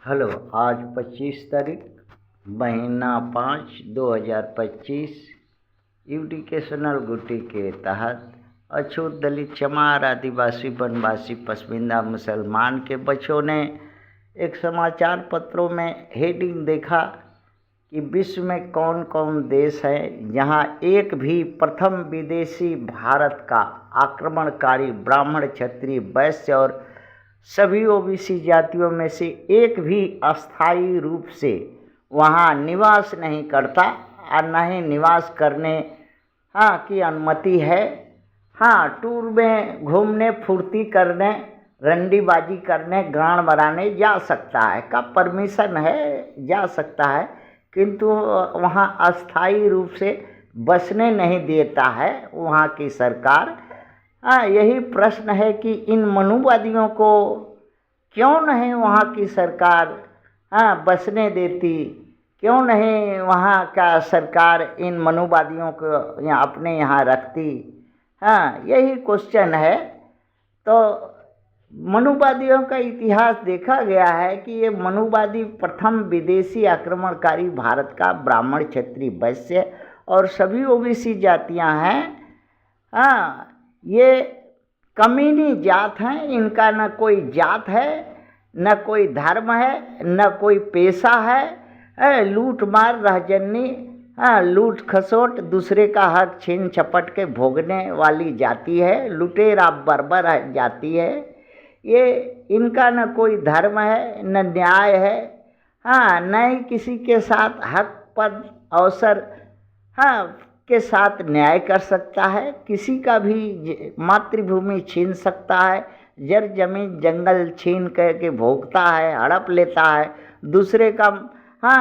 Hello. आज 25 तारीख महीना 5 2025 एजुकेशनल गुटी के तहत अछूत दलित चमार आदिवासी वनवासी पसमिंदा मुसलमान के बच्चों ने एक समाचार पत्रों में हेडिंग देखा कि विश्व में कौन कौन देश है जहां एक भी प्रथम विदेशी भारत का आक्रमणकारी ब्राह्मण क्षत्रिय वैश्य और सभी ओबीसी जातियों में से एक भी अस्थायी रूप से वहाँ निवास नहीं करता और न ही निवास करने की अनुमति है। टूर में घूमने फुर्ती करने रंडीबाजी करने गान बनाने जा सकता है, का परमिशन है, जा सकता है, किंतु वहाँ अस्थायी रूप से बसने नहीं देता है वहाँ की सरकार। यही प्रश्न है कि इन मनुवादियों को क्यों नहीं वहाँ की सरकार बसने देती, क्यों नहीं वहाँ का सरकार इन मनुवादियों को अपने यहाँ रखती। यही क्वेश्चन है। तो मनुवादियों का इतिहास देखा गया है कि ये मनुवादी प्रथम विदेशी आक्रमणकारी भारत का ब्राह्मण क्षत्रिय वैश्य और सभी ओबीसी जातियाँ हैं। ये कमीनी जात हैं। इनका न कोई जात है, न कोई धर्म है, न कोई पेशा है। लूट मार रहजन्नी, लूट खसोट, दूसरे का हक छीन झपट के भोगने वाली जाति है, लुटेरा बर्बर जाति है ये। इनका न कोई धर्म है, न न्याय है, न ही किसी के साथ हक पद अवसर के साथ न्याय कर सकता है। किसी का भी मातृभूमि छीन सकता है, जर जमीन जंगल छीन करके भोगता है, हड़प लेता है दूसरे का।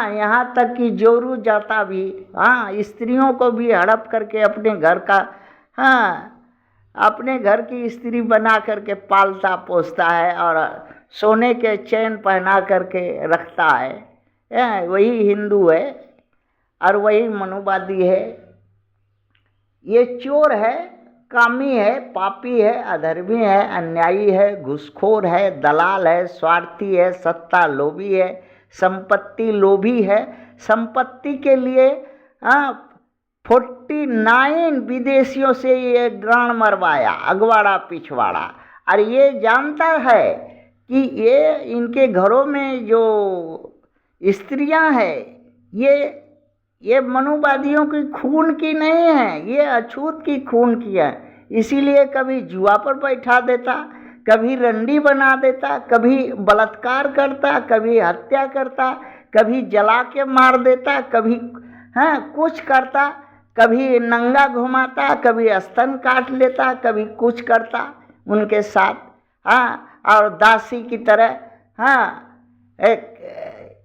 यहाँ तक कि जोरू जाता भी स्त्रियों को भी हड़प करके अपने घर का अपने घर की स्त्री बना करके पालता पोसता है और सोने के चैन पहना करके रखता है। वही हिंदू है और वही मनुवादी है। ये चोर है, कामी है, पापी है, अधर्मी है, अन्यायी है, घूसखोर है, दलाल है, स्वार्थी है, सत्ता लोभी है, संपत्ति लोभी है। संपत्ति के लिए 49 विदेशियों से ये गांड मरवाया, अगवाड़ा पिछवाड़ा। और ये जानता है कि ये इनके घरों में जो स्त्रियां हैं ये मनुवादियों की खून की नहीं है, ये अछूत की खून की है। इसीलिए कभी जुआ पर बैठा देता, कभी रंडी बना देता, कभी बलात्कार करता, कभी हत्या करता, कभी जला के मार देता, कभी कुछ करता, कभी नंगा घुमाता, कभी स्तन काट लेता, कभी कुछ करता उनके साथ। और दासी की तरह एक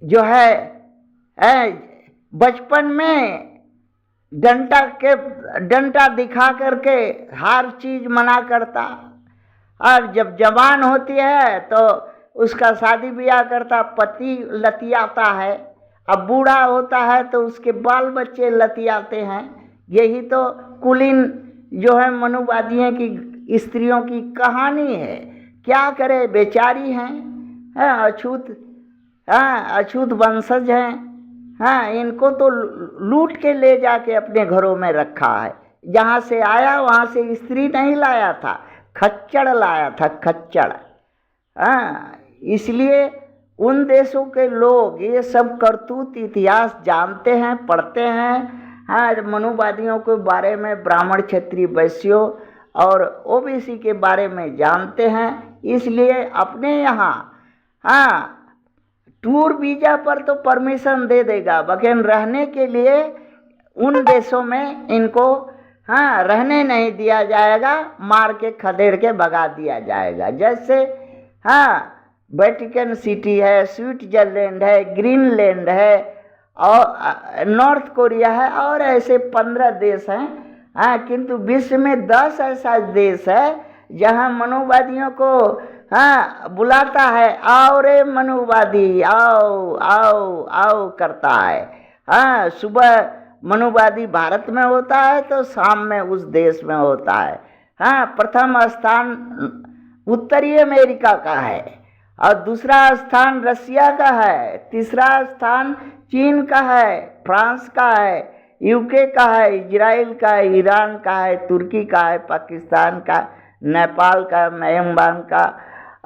जो है बचपन में डंटा दिखा करके हर चीज मना करता, और जब जवान होती है तो उसका शादी ब्याह करता, पति लतियाता है। अब बूढ़ा होता है तो उसके बाल बच्चे लतियाते हैं। यही तो कुलीन जो है मनुवादियों की स्त्रियों की कहानी है। क्या करे, बेचारी हैं, अछूत वंशज हैं। इनको तो लूट के ले जाके अपने घरों में रखा है। जहाँ से आया वहाँ से स्त्री नहीं लाया था, खच्चड़ लाया था, खच्चड़। इसलिए उन देशों के लोग ये सब करतूत इतिहास जानते हैं, पढ़ते हैं। मनुवादियों के बारे में, ब्राह्मण क्षत्रिय वैश्यों और ओबीसी के बारे में जानते हैं। इसलिए अपने यहाँ टूर वीजा पर तो परमिशन दे देगा, लेकिन रहने के लिए उन देशों में इनको रहने नहीं दिया जाएगा, मार के खदेड़ के भगा दिया जाएगा। जैसे वेटिकन सिटी है, स्विट्जरलैंड है, ग्रीनलैंड है और नॉर्थ कोरिया है, और ऐसे 15 देश हैं। किंतु विश्व में 10 ऐसा देश है जहां मनुवादियों को बुलाता है, आओ रे मनुवादी, आओ आओ आओ करता है। सुबह मनुवादी भारत में होता है तो शाम में उस देश में होता है। प्रथम स्थान उत्तरी अमेरिका का है और दूसरा स्थान रसिया का है, तीसरा स्थान चीन का है, फ्रांस का है, यूके का है, इजराइल का है, ईरान का है, तुर्की का है, पाकिस्तान का, नेपाल का, म्यांमार का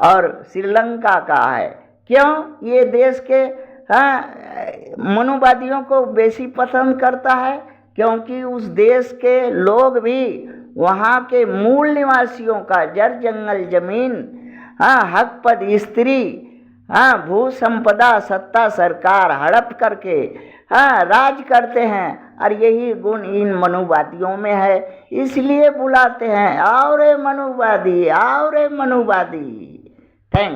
और श्रीलंका का है। क्यों? ये देश के मनुवादियों को बेसी पसंद करता है, क्योंकि उस देश के लोग भी वहाँ के मूल निवासियों का जड़ जंगल जमीन, हक पद स्त्री, भू संपदा सत्ता सरकार हड़प करके राज करते हैं। और यही गुण इन मनुवादियों में है, इसलिए बुलाते हैं आओ रे मनुवादी, आओ रे मनुवादी। थैंक